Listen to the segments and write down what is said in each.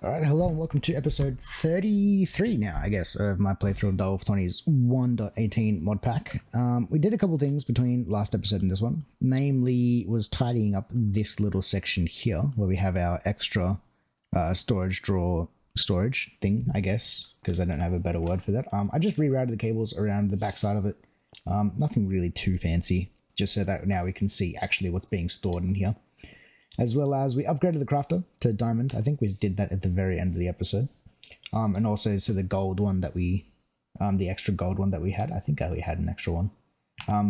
Alright, hello and welcome to episode 33 now, I guess, of my playthrough of DireWolf20's 1.18 mod pack. We did a couple things between last episode and this one, namely was tidying up this little section here where we have our extra storage drawer storage thing, I guess, because I don't have a better word for that. I just rerouted the cables around the backside of it. Nothing really too fancy, just so that now we can see actually what's being stored in here. As well as we upgraded the crafter to diamond. I think we did that at the very end of the episode. And also so the gold one that we, the extra gold one that we had. I think we had an extra one.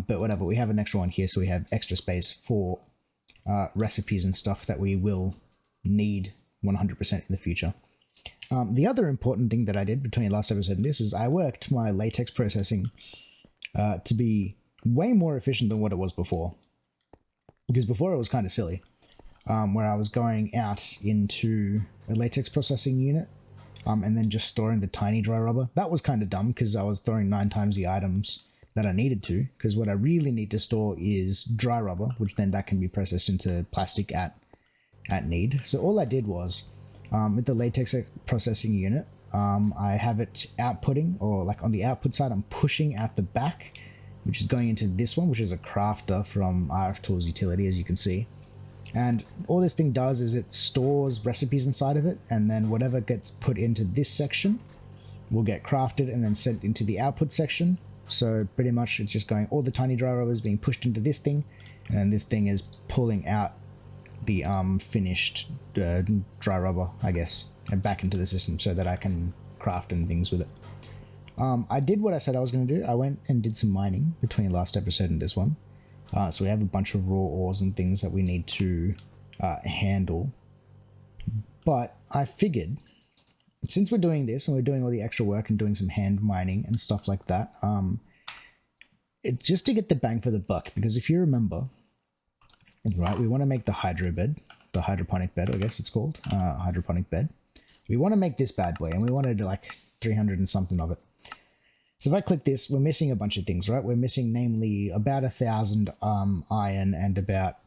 But whatever, we have an extra one here, so we have extra space for recipes and stuff that we will need 100% in the future. The other important thing that I did between last episode and this is I worked my latex processing to be way more efficient than what it was before. Because before it was kind of silly. Where I was going out into a latex processing unit and then just storing the tiny dry rubber. That was kind of dumb because I was throwing 9 times the items that I needed to, because what I really need to store is dry rubber, which then that can be processed into plastic at need. So all I did was, with the latex processing unit, I have it outputting, or like on the output side, I'm pushing out the back, which is going into this one, which is a crafter from RF Tools Utility, as you can see. And all this thing does is it stores recipes inside of it, and then whatever gets put into this section will get crafted and then sent into the output section. So pretty much it's just going, all the tiny dry rubbers being pushed into this thing, and this thing is pulling out the finished dry rubber, I guess, and back into the system so that I can craft and things with it. I did what I said I was going to do. I went and did some mining between last episode and this one. So we have a bunch of raw ores and things that we need to handle. But I figured, since we're doing this and we're doing all the extra work and doing some hand mining and stuff like that, it's just to get the bang for the buck. Because if you remember, right, we want to make the hydro bed, the hydroponic bed, I guess it's called, hydroponic bed. We want to make this bad boy, and we want to do like 300 and something of it. So if I click this, we're missing a bunch of things, right? We're missing namely about 1,000 iron and about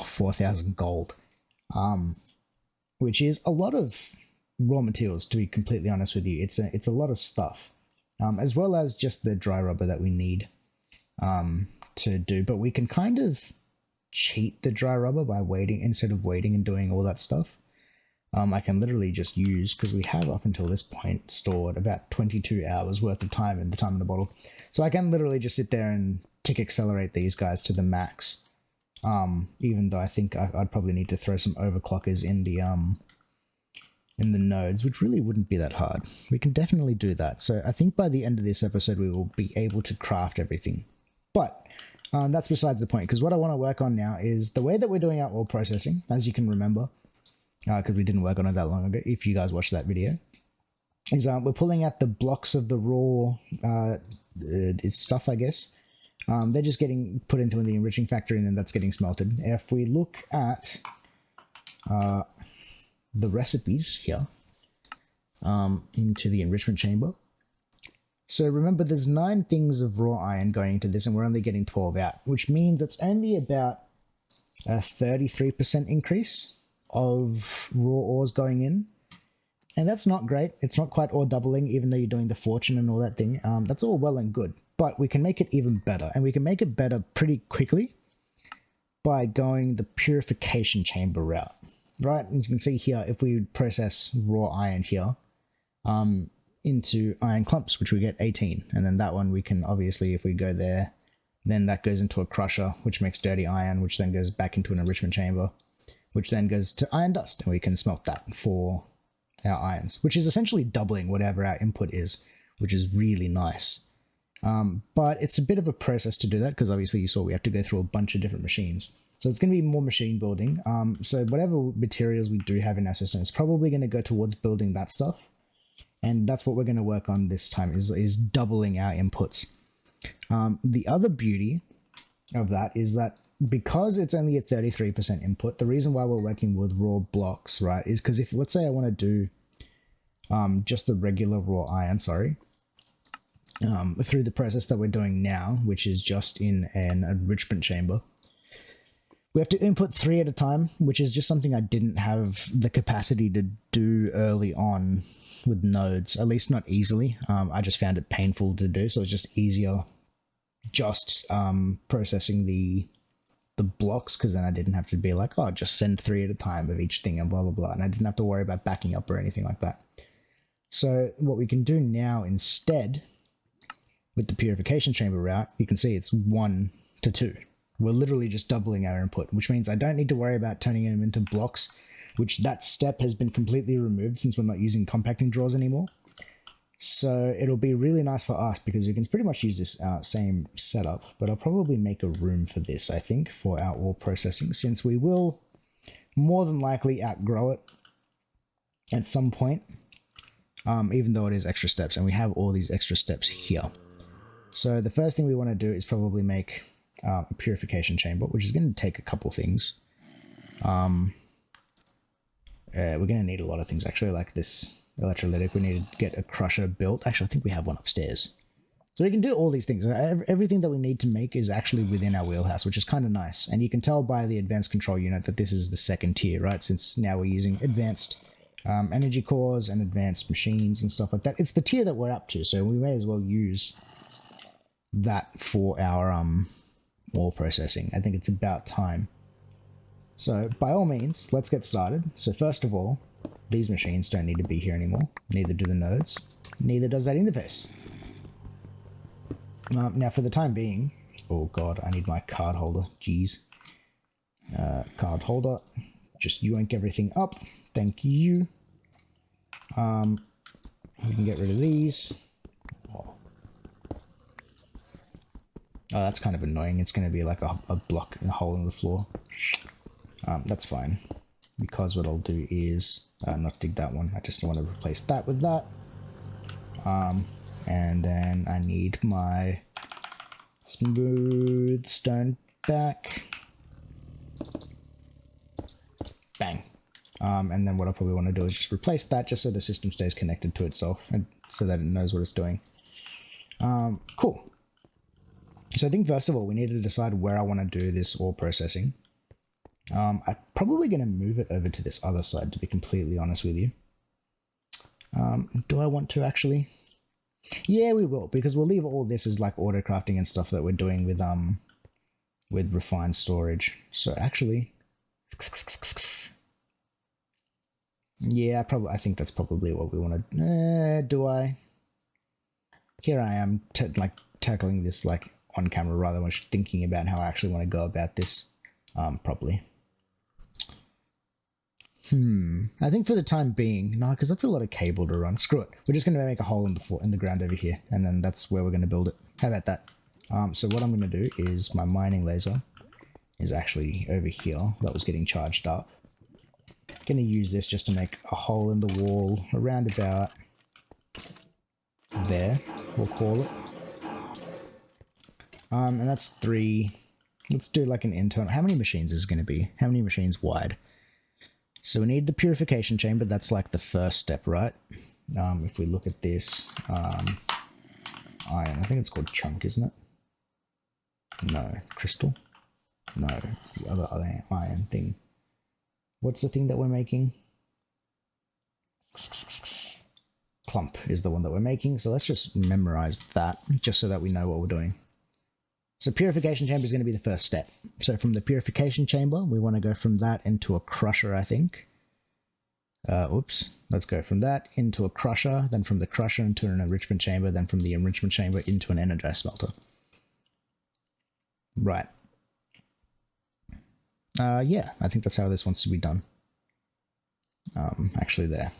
4,000 gold, which is a lot of raw materials, to be completely honest with you. It's a lot of stuff, as well as just the dry rubber that we need to do. But we can kind of cheat the dry rubber by waiting, instead of waiting and doing all that stuff. I can literally just use, because we have up until this point stored about 22 hours worth of time in the time in the bottle. So I can literally just sit there and tick accelerate these guys to the max. Even though I think I'd probably need to throw some overclockers in the nodes, which really wouldn't be that hard. We can definitely do that. So I think by the end of this episode, we will be able to craft everything. But that's besides the point, because what I want to work on now is the way that we're doing our ore processing, as you can remember, because we didn't work on it that long ago, if you guys watched that video, is we're pulling out the blocks of the raw stuff, I guess. They're just getting put into the enriching factory, and then that's getting smelted. If we look at the recipes here into the enrichment chamber, so remember there's 9 things of raw iron going into this, and we're only getting 12 out, which means it's only about a 33% increase of raw ores going in, and that's not great. It's not quite ore doubling, even though you're doing the fortune and all that thing. That's all well and good, but we can make it even better, and we can make it better pretty quickly by going the purification chamber route, right? And you can see here, if we process raw iron here into iron clumps, which we get 18, and then that one we can obviously, if we go there, then that goes into a crusher, which makes dirty iron, which then goes back into an enrichment chamber, which then goes to iron dust, and we can smelt that for our irons, which is essentially doubling whatever our input is, which is really nice. But it's a bit of a process to do that, because obviously you saw we have to go through a bunch of different machines. So it's going to be more machine building. So whatever materials we do have in our system is probably going to go towards building that stuff. And that's what we're going to work on this time, is doubling our inputs. The other beauty of that is that because it's only a 33% input, the reason why we're working with raw blocks, right, is because if, let's say I want to do just the regular raw iron, through the process that we're doing now, which is just in an enrichment chamber, We have to input 3 at a time, which is just something I didn't have the capacity to do early on with nodes, at least not easily. I just found it painful to do, so it's just easier just processing the blocks, because then I didn't have to be like, oh, just send 3 at a time of each thing and blah, blah, blah. And I didn't have to worry about backing up or anything like that. So what we can do now instead with the purification chamber route, you can see it's 1 to 2. We're literally just doubling our input, which means I don't need to worry about turning them into blocks, which that step has been completely removed since we're not using compacting drawers anymore. So it'll be really nice for us because we can pretty much use this same setup, but I'll probably make a room for this, I think, for our ore processing, since we will more than likely outgrow it at some point, even though it is extra steps, and we have all these extra steps here. So the first thing we want to do is probably make a purification chamber, which is going to take a couple things. We're going to need a lot of things, actually, like this electrolytic. We need to get a crusher built. Actually, I think we have one upstairs. So we can do all these things. Everything that we need to make is actually within our wheelhouse, which is kind of nice. And you can tell by the advanced control unit that this is the second tier, right? Since now we're using advanced energy cores and advanced machines and stuff like that. It's the tier that we're up to, so we may as well use that for our ore processing. I think it's about time. So by all means, let's get started. So first of all, these machines don't need to be here anymore. Neither do the nodes. Neither does that interface. Now for the time being, oh god, I need my card holder. Jeez. Card holder. Just yoink everything up. Thank you. We can get rid of these. Oh, that's kind of annoying. It's going to be like a block and a hole in the floor. That's fine. Because what I'll do is not dig that one. I just want to replace that with that. And then I need my smooth stone back. Bang. And then what I probably want to do is just replace that just so the system stays connected to itself and so that it knows what it's doing. Cool. So I think first of all, we need to decide where I want to do this ore processing. I'm probably going to move it over to this other side, to be completely honest with you. Do I want to actually? Yeah, we will, because we'll leave all this as like auto crafting and stuff that we're doing with refined storage. So actually, yeah, I think that's probably what we want to. Do I? Here I am, tackling this like on camera rather than thinking about how I actually want to go about this properly. I think for the time being, no, because that's a lot of cable to run. Screw it. We're just going to make a hole in the ground over here, and then that's where we're going to build it. How about that? So what I'm going to do is my mining laser is actually over here. That was getting charged up. Going to use this just to make a hole in the wall around about there, we'll call it. And that's 3. Let's do like an internal. How many machines is it going to be? How many machines wide? So we need the purification chamber. That's like the first step, right? If we look at this, iron. I think it's called chunk, isn't it? No, crystal. No, it's the other iron thing. What's the thing that we're making? Clump is the one that we're making. So let's just memorize that just so that we know what we're doing. So purification chamber is going to be the first step. So from the purification chamber, we want to go from that into a crusher, I think. Oops. Let's go from that into a crusher, then from the crusher into an enrichment chamber, then from the enrichment chamber into an energized smelter. Right. Yeah, I think that's how this wants to be done. Actually there.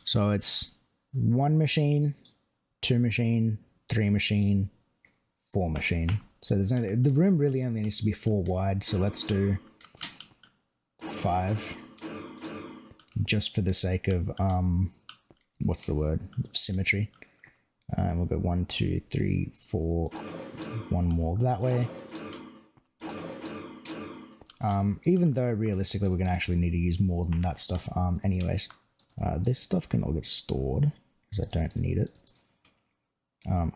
So it's 1 machine, 2 machine, 3 machine, 4 machine. So there's only, the room really only needs to be 4 wide, so let's do 5. Just for the sake of, what's the word? Symmetry. We'll go 1, 2, 3, 4, 1 more that way. Even though realistically we're going to actually need to use more than that stuff anyways. This stuff can all get stored, because I don't need it.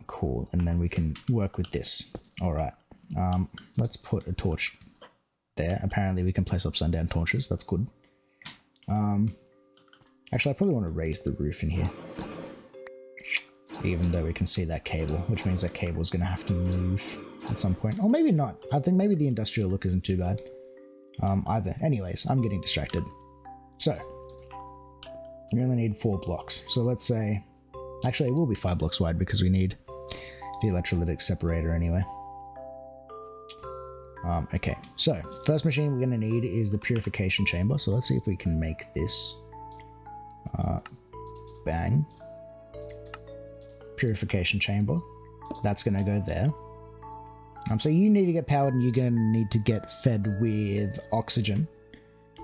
Cool, and then we can work with this. Alright, let's put a torch there. Apparently we can place up sundown torches. That's good. Actually, I probably want to raise the roof in here. Even though we can see that cable, which means that cable is going to have to move at some point. Or maybe not. I think maybe the industrial look isn't too bad. Either. Anyways, I'm getting distracted. So, we only need 4 blocks. So let's say... Actually, it will be 5 blocks wide because we need the electrolytic separator anyway. Okay, so first machine we're going to need is the purification chamber. So let's see if we can make this. Bang. Purification chamber. That's going to go there. So you need to get powered and you're going to need to get fed with oxygen,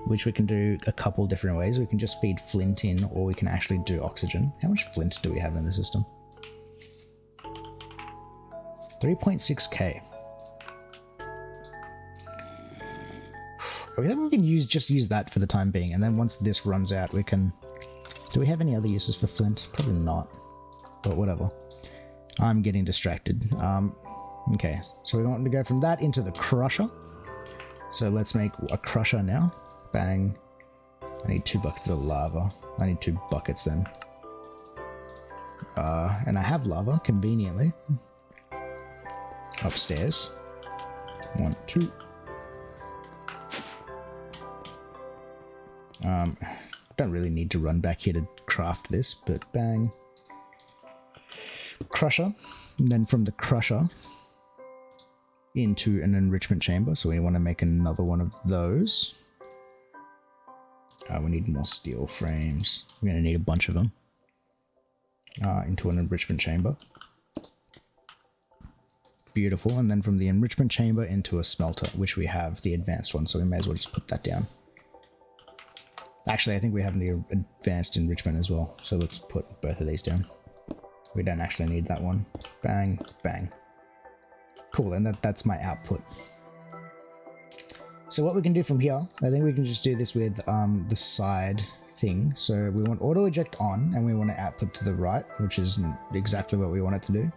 which we can do a couple different ways. We can just feed flint in, or we can actually do oxygen. How much flint do we have in the system? 3.6k. We can just use that for the time being, and then once this runs out, we can... Do we have any other uses for flint? Probably not, but whatever. I'm getting distracted. Okay, so we want to go from that into the crusher. So let's make a crusher now. Bang. I need 2 buckets of lava. I need 2 buckets then. And I have lava, conveniently. Upstairs. 1, 2. Don't really need to run back here to craft this, but bang. Crusher. And then from the crusher into an enrichment chamber. So we want to make another one of those. We need more steel frames. We're going to need a bunch of them. Into an enrichment chamber. Beautiful. And then from the enrichment chamber into a smelter, which we have the advanced one. So we may as well just put that down. Actually, I think we have the advanced enrichment as well. So let's put both of these down. We don't actually need that one. Bang, bang. Cool, and that's my output. So what we can do from here, I think we can just do this with the side thing. So we want auto eject on, and we want to output to the right, which is exactly what we want it to do.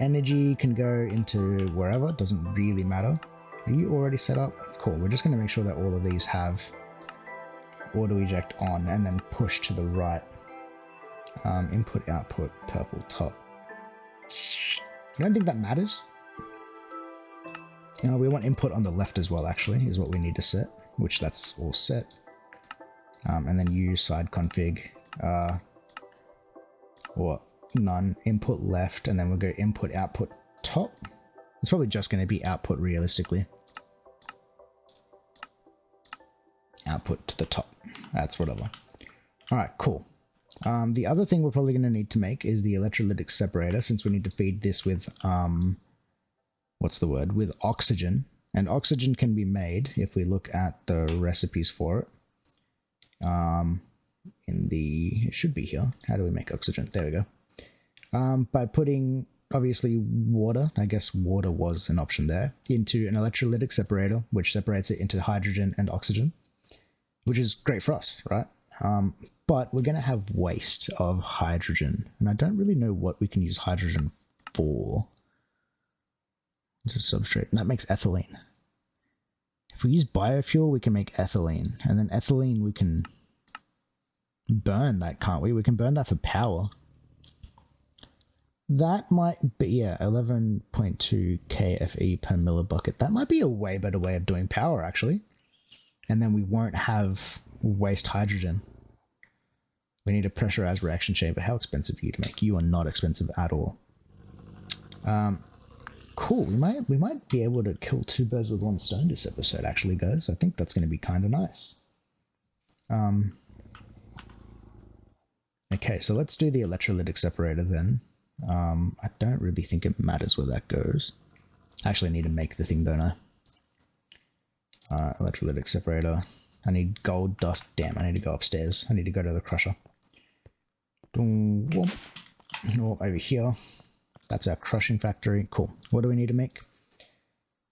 Energy can go into wherever, doesn't really matter. Are you already set up? Cool, we're just going to make sure that all of these have auto eject on and then push to the right. Input, output, purple top. I don't think that matters. We want input on the left as well, actually, is what we need to set, which that's all set. And then use side config, or none, input left, and then we'll go input, output, top. It's probably just going to be output realistically. Output to the top. That's whatever. Alright, cool. The other thing we're probably going to need to make is the electrolytic separator, since we need to feed this with, what's the word? With oxygen. And oxygen can be made, if we look at the recipes for it. It should be here. How do we make oxygen? There we go. By putting, obviously, water, I guess water was an option there, into an electrolytic separator, which separates it into hydrogen and oxygen, which is great for us, right? But we're going to have waste of hydrogen, and I don't really know what we can use hydrogen for. It's a substrate, and that makes ethylene. If we use biofuel, we can make ethylene, and then ethylene we can burn that, can't we? We can burn that for power. That might be, yeah, 11.2 kFE per millibucket. That might be a way better way of doing power, actually. And then we won't have waste hydrogen. We need a pressurized reaction chamber. How expensive are you to make? You are not expensive at all. Cool. We might be able to kill 2 birds with 1 stone this episode, actually, guys. I think that's going to be kind of nice. Okay, so let's do the electrolytic separator then. I don't really think it matters where that goes. I actually need to make the thing, don't I? Electrolytic separator. I need gold dust. Damn, I need to go upstairs. I need to go to the crusher. Oh, over here. That's our crushing factory. Cool. What do we need to make?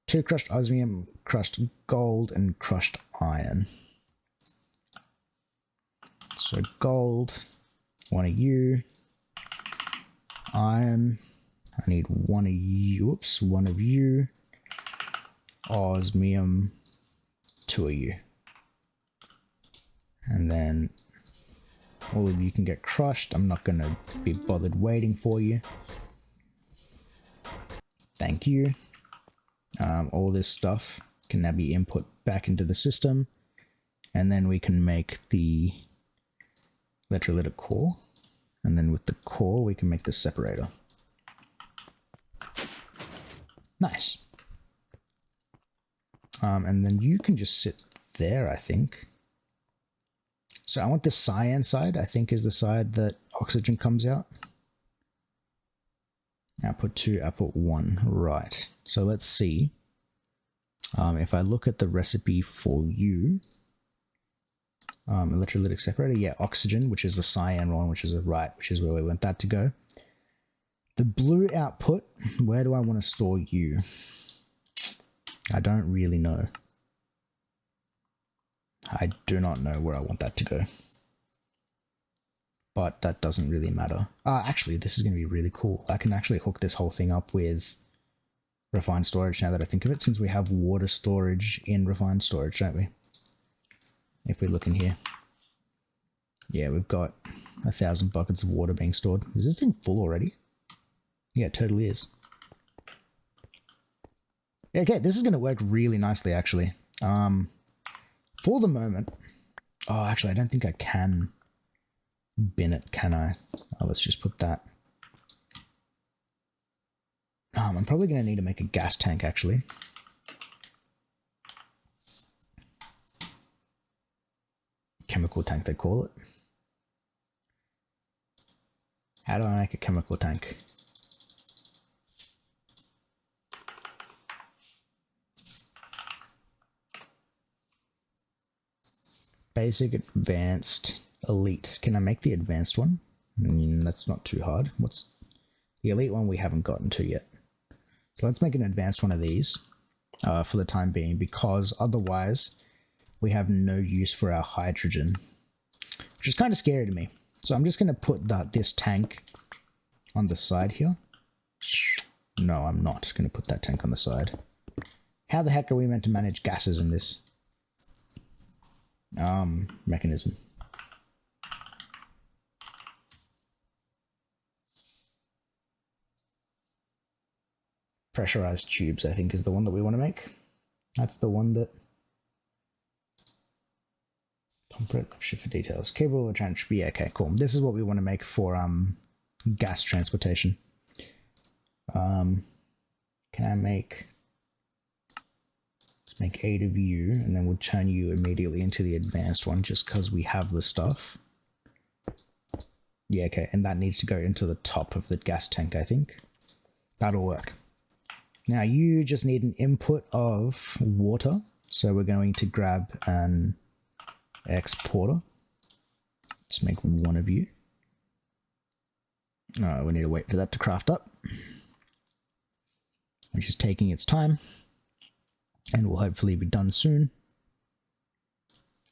2 crushed osmium, crushed gold, and crushed iron. So gold, 1 of you. Iron, I need 1 of you. Oops, 1 of you. Osmium, 2 of you. And then all of you can get crushed. I'm not going to be bothered waiting for you. Thank you. All this stuff can now be input back into the system. And then we can make the electrolytic core. And then with the core, we can make the separator. Nice. And then you can just sit there, I think. So I want the cyan side, I think, is the side that oxygen comes out. Output 2, output 1. Right. So let's see. If I look at the recipe for you, electrolytic separator, yeah, oxygen, which is the cyan one, which is a right, which is where we want that to go. The blue output, where do I want to store you? I don't really know. I do not know where I want that to go. But that doesn't really matter. Actually, this is going to be really cool. I can actually hook this whole thing up with refined storage now that I think of it, since we have water storage in refined storage, don't we? If we look in here. Yeah, we've got 1,000 buckets of water being stored. Is this thing full already? Yeah, it totally is. Okay, this is going to work really nicely, actually. For the moment... Oh, actually, I don't think I can bin it, can I? Oh, let's just put that. I'm probably going to need to make a gas tank, actually. Chemical tank, they call it. How do I make a chemical tank? Basic, advanced, elite. Can I make the advanced one? That's not too hard. What's the elite one? We haven't gotten to yet. So let's make an advanced one of these for the time being, because otherwise we have no use for our hydrogen, which is kind of scary to me. So I'm just going to put this tank on the side here. No, I'm not going to put that tank on the side. How the heck are we meant to manage gases in this mechanism? Pressurized tubes, I think, is the one that we want to make. That's the one that... Pump it, shift for details. Cable or transfer. Yeah, okay, cool. This is what we want to make for gas transportation. Can I make... Let's make 8 of you, and then we'll turn you immediately into the advanced one, just because we have the stuff. Yeah, okay, and that needs to go into the top of the gas tank, I think. That'll work. Now you just need an input of water, so we're going to grab an exporter. Let's make 1 of you. We need to wait for that to craft up, which is taking its time, and will hopefully be done soon.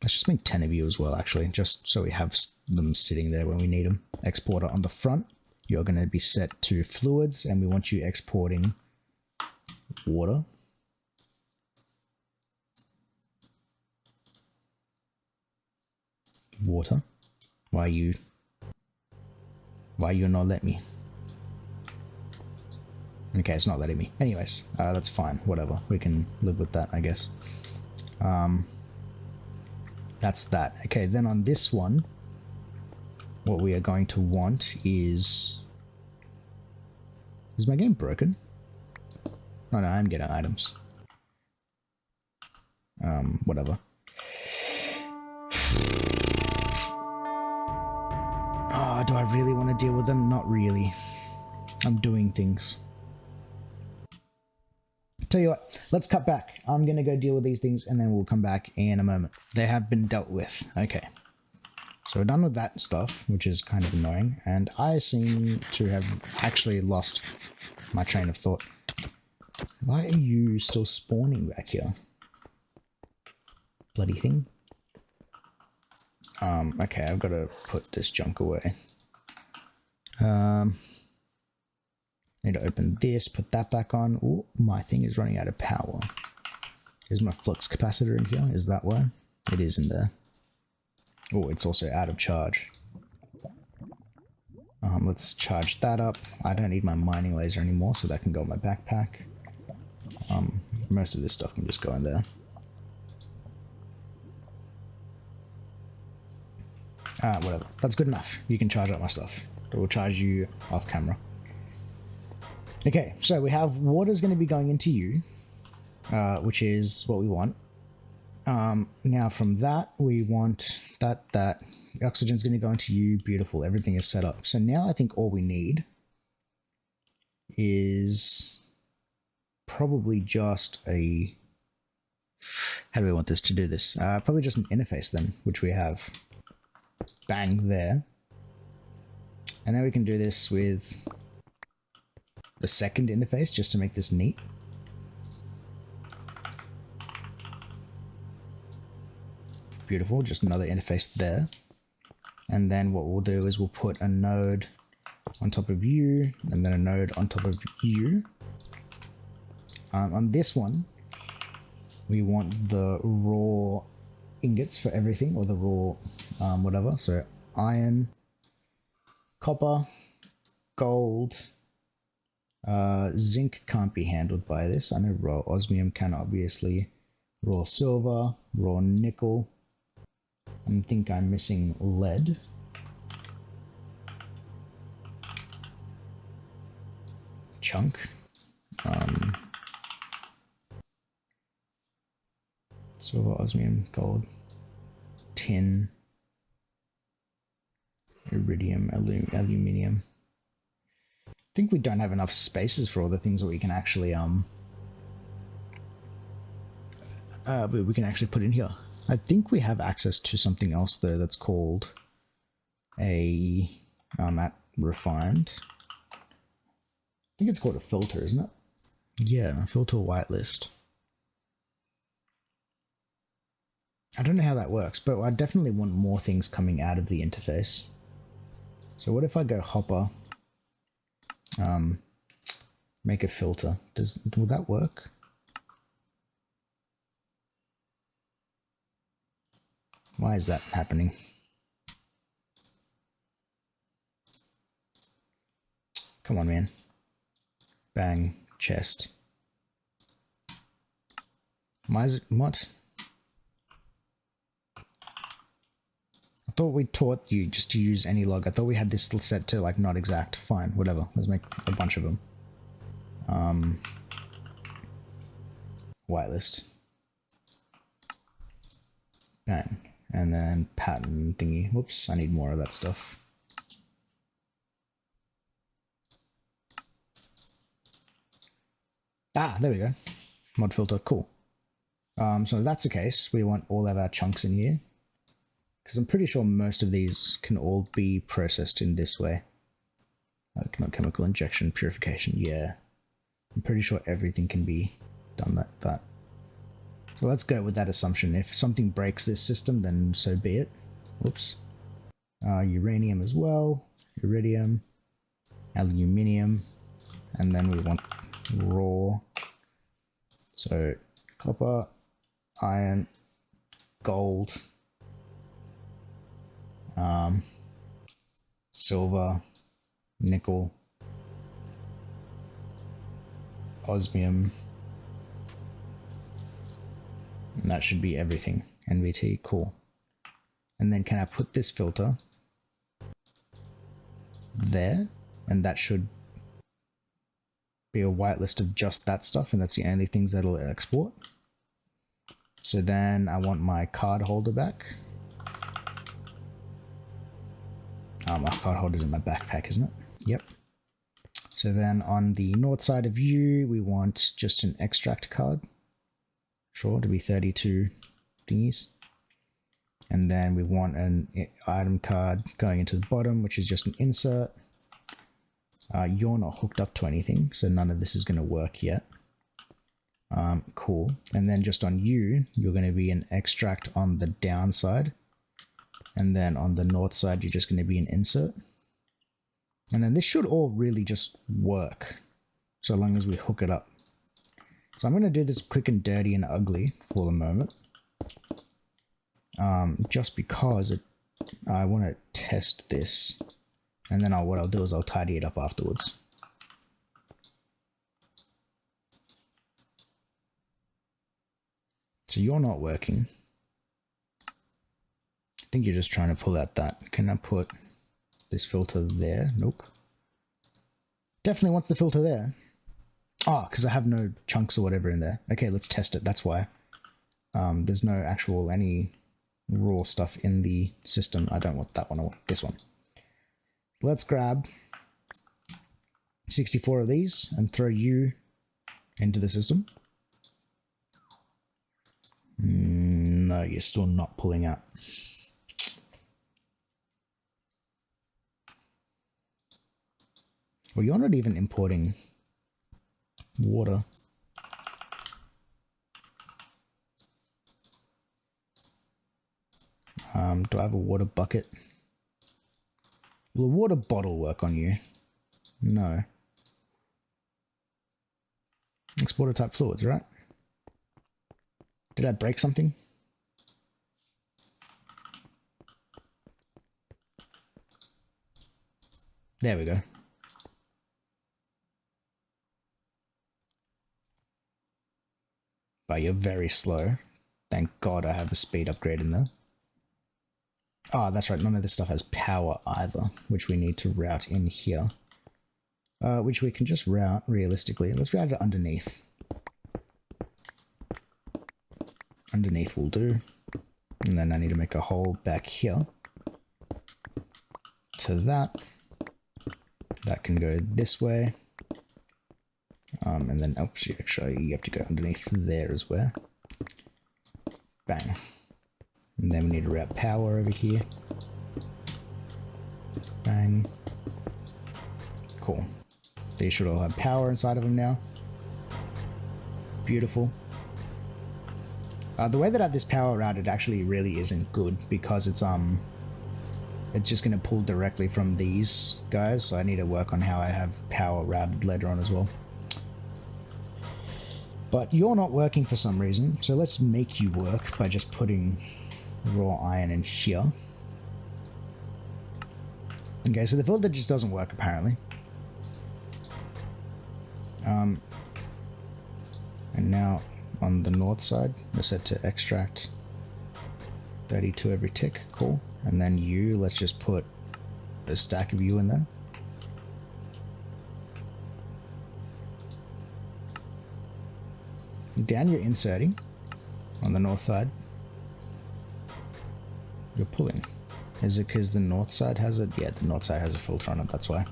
Let's just make 10 of you as well, actually, just so we have them sitting there when we need them. Exporter on the front. You're going to be set to fluids, and we want you exporting water. Water. Why you not letting me? Okay, it's not letting me. Anyways, that's fine. Whatever. We can live with that, I guess. That's that. Okay, then on this one, what we are going to want is... Is my game broken? Oh no, I'm getting items. Whatever. Oh, do I really want to deal with them? Not really. I'm doing things. Tell you what, let's cut back. I'm going to go deal with these things and then we'll come back in a moment. They have been dealt with. Okay. So we're done with that stuff, which is kind of annoying. And I seem to have actually lost my train of thought. Why are you still spawning back here? Bloody thing. Okay, I've got to put this junk away. Need to open this, put that back on. Oh, my thing is running out of power. Is my flux capacitor in here? Is that why? It is in there. Oh, it's also out of charge. Let's charge that up. I don't need my mining laser anymore, so that can go in my backpack. Most of this stuff can just go in there. Whatever. That's good enough. You can charge up my stuff. It will charge you off camera. Okay, so we have water's going to be going into you, which is what we want. Now from that, we want that oxygen's going to go into you. Beautiful. Everything is set up. So now I think all we need is probably just a... How do we want this to do this? Probably just an interface then, which we have. Bang, there. And then we can do this with the second interface just to make this neat. Beautiful, just another interface there. And then what we'll do is we'll put a node on top of you, and then a node on top of you. On this one, we want the raw ingots for everything, or the raw whatever. So iron, copper, gold, zinc can't be handled by this. I know raw osmium can, obviously. Raw silver, raw nickel. I think I'm missing lead. Chunk. Silver, osmium, gold, tin, iridium, aluminium. I think we don't have enough spaces for all the things that we can actually but we can actually put in here. I think we have access to something else though that's called a at refined. I think it's called a filter, isn't it? Yeah, a filter whitelist. I don't know how that works, but I definitely want more things coming out of the interface. So what if I go hopper, make a filter? Will that work? Why is that happening? Come on, man. Bang, chest. Why is it, what? I thought we taught you just to use any log. I thought we had this set to like not exact. Fine, whatever. Let's make a bunch of them. Whitelist. Bang. And then pattern thingy. Whoops, I need more of that stuff. Ah, there we go. Mod filter, cool. So if that's the case, we want all of our chunks in here. Because I'm pretty sure most of these can all be processed in this way. Chemical injection, purification, yeah. I'm pretty sure everything can be done like that. So let's go with that assumption. If something breaks this system, then so be it. Whoops. Uranium as well. Iridium. Aluminium. And then we want raw. So copper, iron, gold, silver, nickel, osmium, and that should be everything. NVT, cool. And then can I put this filter there, and that should be a whitelist of just that stuff, and that's the only things that'll export. So then I want my card holder back. My card holder's in my backpack, isn't it? Yep. So then on the north side of you, we want just an extract card. Sure, to be 32 thingies. And then we want an item card going into the bottom, which is just an insert. You're not hooked up to anything, so none of this is going to work yet. Cool. And then just on you, you're going to be an extract on the downside. And then on the north side, you're just going to be an insert. And then this should all really just work, so long as we hook it up. So I'm going to do this quick and dirty and ugly for the moment. Just because I want to test this. And then what I'll do is I'll tidy it up afterwards. So you're not working. I think you're just trying to pull out that. Can I put this filter there? Nope. Definitely wants the filter there. Oh, because I have no chunks or whatever in there. Okay, let's test it. That's why. There's no actual any raw stuff in the system. I don't want that one. I want this one. So let's grab 64 of these and throw you into the system. No, you're still not pulling out. Well, you're not even importing water. Do I have a water bucket? Will a water bottle work on you? No. Exporter type fluids, right? Did I break something? There we go. But you're very slow. Thank God I have a speed upgrade in there. Oh, that's right. None of this stuff has power either, which we need to route in here. Which we can just route realistically. Let's route it underneath. Underneath will do. And then I need to make a hole back here. To that. That can go this way. And then, oh, actually, you have to go underneath there as well. Bang. And then we need to route power over here. Bang. Cool. They should all have power inside of them now. Beautiful. The way that I have this power routed actually really isn't good because it's just going to pull directly from these guys, so I need to work on how I have power routed later on as well. But you're not working for some reason, so let's make you work by just putting raw iron in here. Okay, so the filter just doesn't work apparently. And now on the north side, we're set to extract 32 every tick. Cool. And then you, let's just put a stack of you in there. Down you're inserting on the north side. You're pulling. Is it because the north side has it? Yeah, the north side has a filter on it, that's why.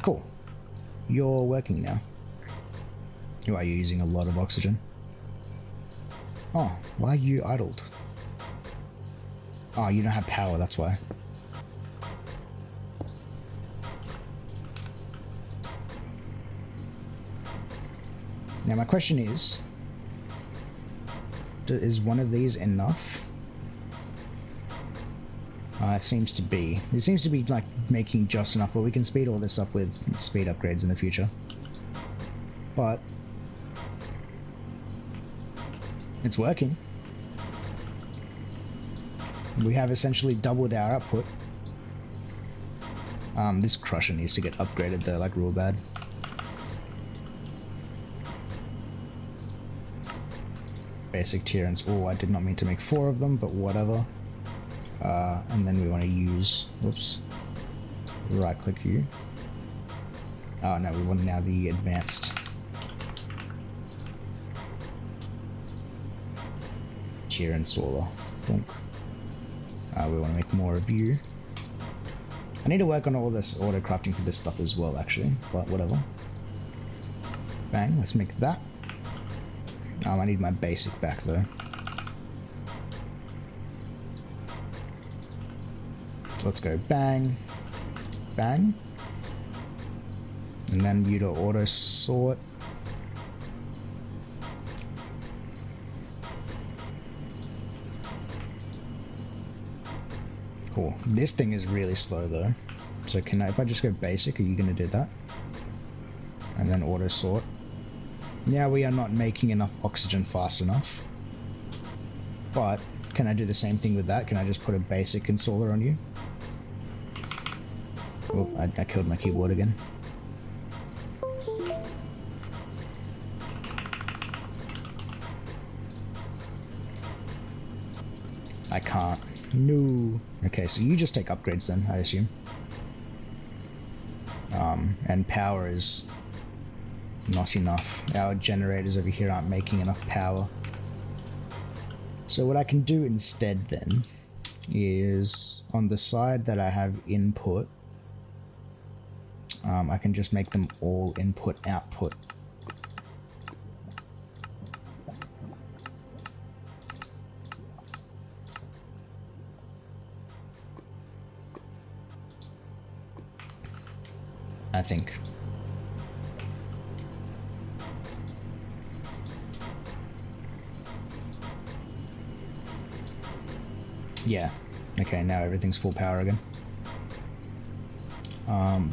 Cool. You're working now. You are using a lot of oxygen. Oh, why are you idled? Oh, you don't have power, that's why. Now my question is one of these enough? It seems to be. It seems to be like making just enough, but we can speed all this up with speed upgrades in the future. But it's working. We have essentially doubled our output. This crusher needs to get upgraded though, like real bad. Basic tyrants. Oh, I did not mean to make 4 of them, but whatever. And then we want to use, whoops, right click you. Oh no, we want now the advanced tier installer. Bonk. We want to make more of you. I need to work on all this auto crafting for this stuff as well, actually, but whatever. Bang, let's make that. I need my basic back though. So let's go bang, bang. And then you to auto sort. Cool. This thing is really slow though. So can I, if I just go basic, are you gonna do that? and then auto sort. Now we are not making enough oxygen fast enough. But can I do the same thing with that? Can I just put a basic installer on you? Oh, I killed my keyboard again. I can't. No. Okay, so you just take upgrades then, I assume. And power is not enough. Our generators over here aren't making enough power. So what I can do instead then is on the side that I have input, I can just make them all input output. I think. Yeah. Okay, now everything's full power again.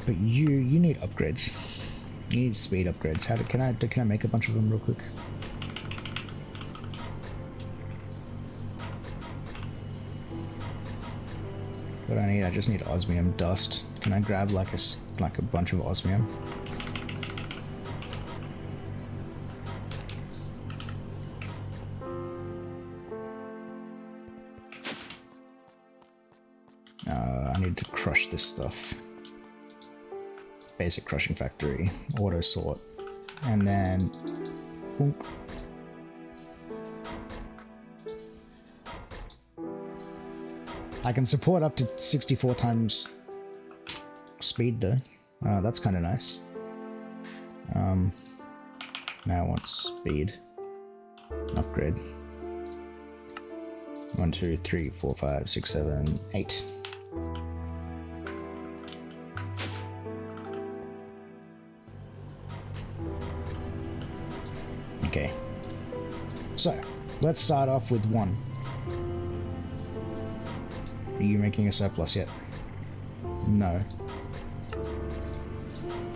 But you need upgrades. You need speed upgrades. Can I make a bunch of them real quick? What I need, I just need osmium dust. Can I grab like a bunch of osmium? I need to crush this stuff. Basic crushing factory, auto sort, and then boonk. I can support up to 64 times speed though. That's kind of nice. Now I want speed. Upgrade. 1, 2, 3, 4, 5, 6, 7, 8. Okay. So, let's start off with 1. Are you making a surplus yet? No.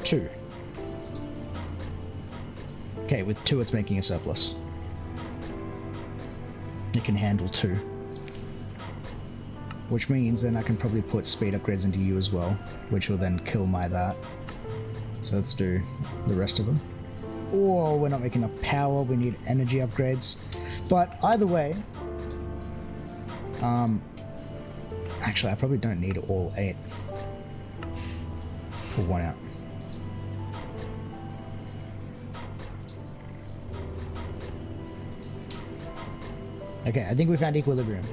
2. Okay, with 2 it's making a surplus. It can handle 2. Which means then I can probably put speed upgrades into you as well, which will then kill my that. So let's do the rest of them. Oh, we're not making enough power, we need energy upgrades. But either way, actually I probably don't need all 8. Let's pull 1 out. Okay, I think we found equilibrium.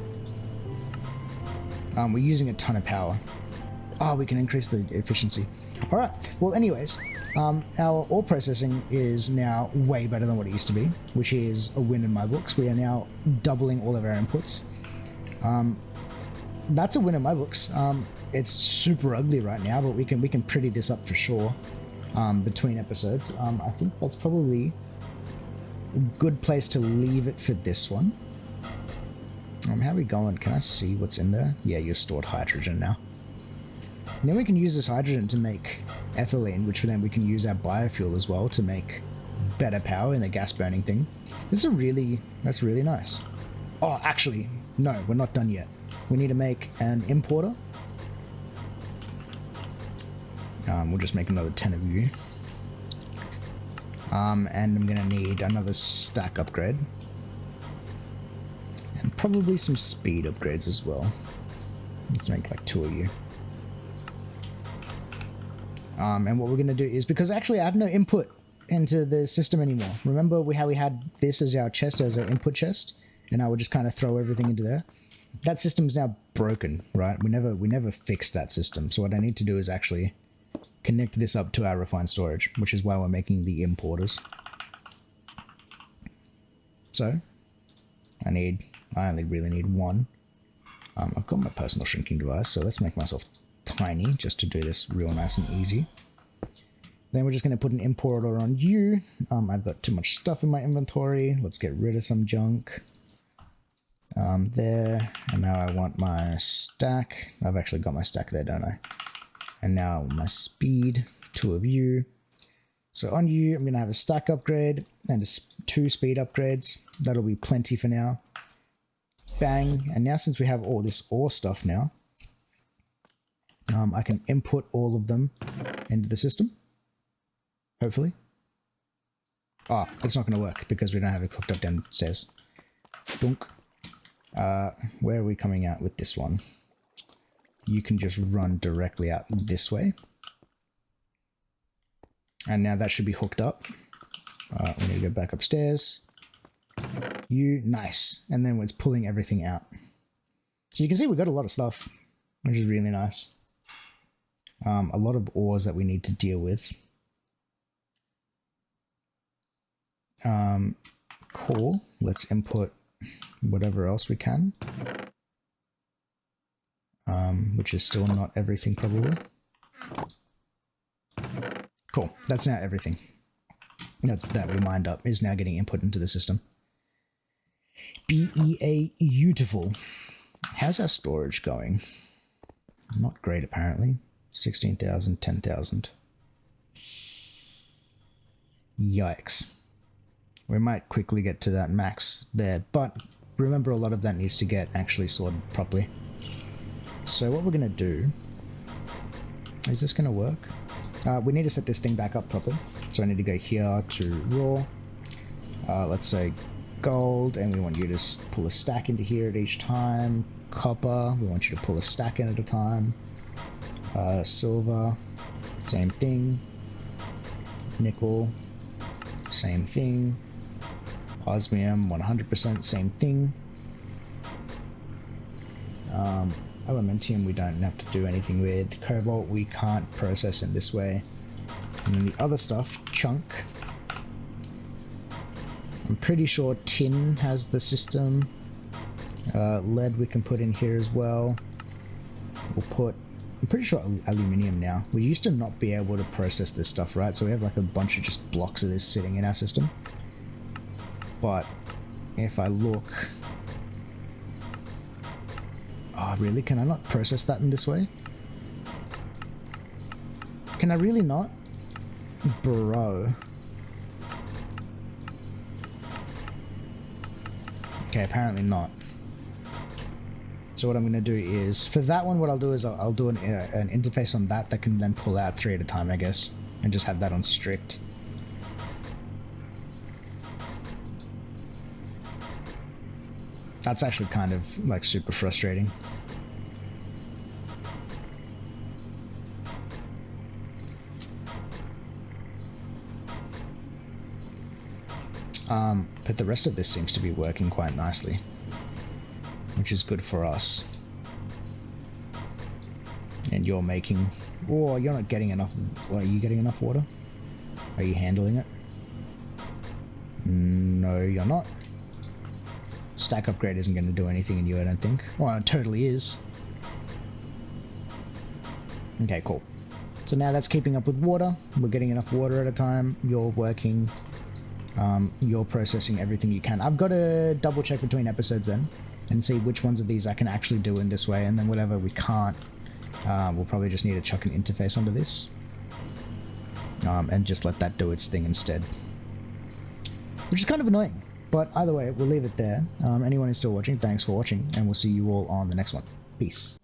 We're using a ton of power. Oh, we can increase the efficiency. Alright, well anyways, our ore processing is now way better than what it used to be, which is a win in my books. We are now doubling all of our inputs. That's a win in my books. It's super ugly right now, but we can pretty this up for sure between episodes. I think that's probably a good place to leave it for this one. How are we going? Can I see what's in there? Yeah, you're stored hydrogen now. And then we can use this hydrogen to make ethylene, which then we can use our biofuel as well to make better power in the gas burning thing. That's really nice. Oh, actually, no, we're not done yet. We need to make an importer. We'll just make another 10 of you. And I'm gonna need another stack upgrade. And probably some speed upgrades as well. Let's make like 2 of you. And what we're going to do is, because actually I have no input into the system anymore. Remember how we had this as our chest, as our input chest? And I would just kind of throw everything into there? That system's now broken, right? We never fixed that system. So what I need to do is actually connect this up to our refined storage, which is why we're making the importers. So, I only really need 1. I've got my personal shrinking device, so let's make myself tiny just to do this real nice and easy. Then we're just going to put an importer on you. I've got too much stuff in my inventory. Let's get rid of some junk. There, and now I want my stack. I've actually got my stack there, don't I? And now my speed, 2 of you. So on you, I'm going to have a stack upgrade and 2 speed upgrades. That'll be plenty for now. Bang. And now since we have all this ore stuff now, I can input all of them into the system. Hopefully. Oh, it's not going to work because we don't have it hooked up downstairs. Dunk. Where are we coming out with this one? You can just run directly out this way. And now that should be hooked up. We need to go back upstairs. Nice. And then it's pulling everything out. So you can see we've got a lot of stuff, which is really nice. A lot of ores that we need to deal with. Cool. Let's input whatever else we can. Which is still not everything probably. Cool. That's now everything. That we mined up is now getting input into the system. Beautiful. How's our storage going? Not great apparently. 16,000, 10,000. Yikes. We might quickly get to that max there, but remember a lot of that needs to get actually sorted properly. So what we're going to do, is this going to work? We need to set this thing back up properly. So I need to go here to raw. Let's say gold, and we want you to pull a stack into here at each time. Copper, we want you to pull a stack in at a time. Silver, same thing. Nickel, same thing. Osmium, 100% same thing. Elementium we don't have to do anything with. Cobalt we can't process in this way. And then the other stuff, chunk. I'm pretty sure tin has the system. Lead we can put in here as well. We'll put, I'm pretty sure aluminium now. We used to not be able to process this stuff, right? So we have like a bunch of just blocks of this sitting in our system. But if I look... Oh, really? Can I not process that in this way? Can I really not? Bro. Okay, apparently not. So what I'm going to do is, for that one, what I'll do is I'll do an interface on that can then pull out 3 at a time, I guess. And just have that on strict. That's actually kind of, like, super frustrating. But the rest of this seems to be working quite nicely, which is good for us. And you're making... Oh, you're not getting enough... Are you getting enough water? Are you handling it? No, you're not. Stack upgrade isn't going to do anything in you, I don't think. Well, it totally is. Okay, cool. So now that's keeping up with water. We're getting enough water at a time. You're working. You're processing everything you can. I've got to double check between episodes then and see which ones of these I can actually do in this way, and then whatever we can't, we'll probably just need to chuck an interface onto this. And just let that do its thing instead. Which is kind of annoying. But either way, we'll leave it there. Anyone who's still watching, thanks for watching, and we'll see you all on the next one. Peace.